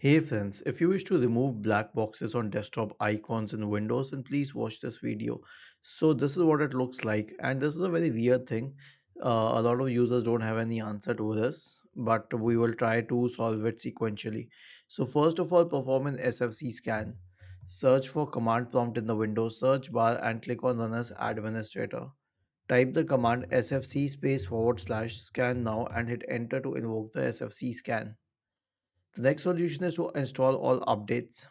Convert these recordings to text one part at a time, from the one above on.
Hey friends, if you wish to remove black boxes on desktop icons in Windows, then please watch this video. So this is what it looks like, and this is a very weird thing. A lot of users don't have any answer to this, but we will try to solve it sequentially. So first of all, perform an SFC scan. Search for command prompt in the Windows search bar and click on Run as Administrator. Type the command sfc space forward slash scan now and hit enter to invoke the SFC scan. The next solution is to install all updates.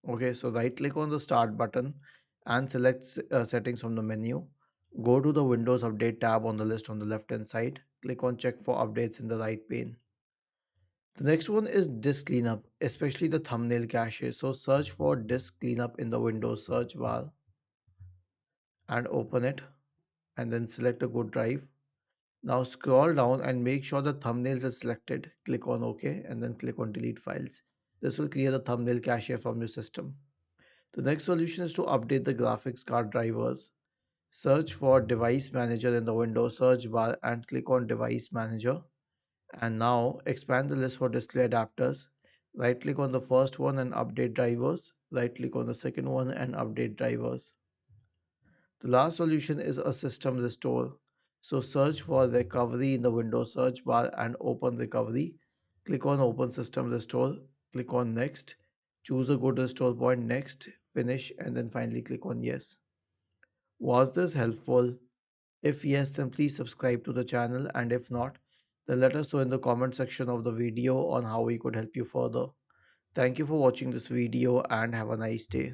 Okay, so right click on the start button and select settings from the menu. Go to the Windows Update tab on the list on the left hand side. Click on check for updates in the right pane. The next one is disk cleanup, especially the thumbnail cache. So search for disk cleanup in the Windows search bar and open it and then select a good drive. Now scroll down and make sure the thumbnails is selected. Click on OK and then click on delete files. This will clear the thumbnail cache from your system. The next solution is to update the graphics card drivers. Search for device manager in the Windows search bar and click on device manager. And now expand the list for display adapters. Right click on the first one and update drivers. Right click on the second one and update drivers. The last solution is a system restore. So search for recovery in the Windows search bar and open recovery. Click on open system restore. Click on next. Choose a good restore point next. Finish and then finally click on yes. Was this helpful? If yes, then please subscribe to the channel, and if not, then let us know in the comment section of the video on how we could help you further. Thank you for watching this video and have a nice day.